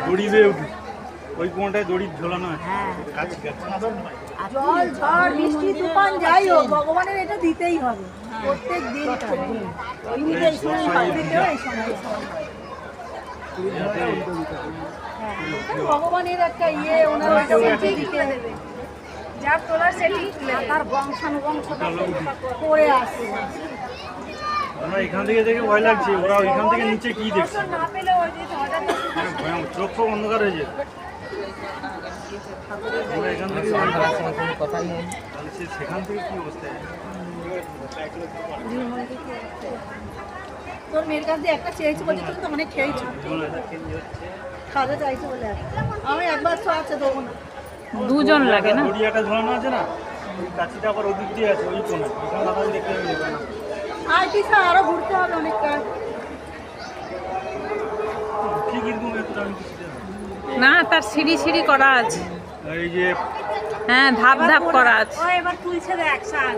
দড়ি দিয়ে উঠি, ওই কোনটায় দড়ি ঝোলানো আছে। জল ঝড় বৃষ্টি তুফান যাই হোক ভগবানের এটা দিতেই হবে প্রত্যেক দিন। ভগবানের একটা ইয়ে ওনার দিতে দেবে, যার তোলার সেটি তার বংশানুবংশ করে আসে। আমরা এখান থেকে দেখে ভয় লাগছে, ওরা ওইখান থেকে নিচে কি দেখছে, না পেলে ওই যে চোখ ফোক অন্ধকার হয়ে যায়। আমরা এখান থেকে কথাই নেই, সেখান থেকে কি অবস্থা? তোর মেয়ের কাছ দিয়ে একটা চেয়েছি বলছে, তুমি তো অনেক খেয়েছো, খাওয়া চাইছো বলে আমি একবার তো আছে দেবো না। দুজন লাগে না, দড়িয়াটা ঝোলানো আছে না, ওই কাছিটা আবার ওদিক দিয়ে আছে, ওই কোণে ওইখানে দাদা দেখতে নেবে না। আর কি স্যার আরো ঘুরতে হবে অনেক কাজ। ঠিক এরকম এতটা আমি কিছু জানি না তার সিঁড়ি সিঁড়ি করা আছে, না। এই যে হ্যাঁ ধাপ ধাপ করা আছে। ও এবার তুলছে দেখ স্যার।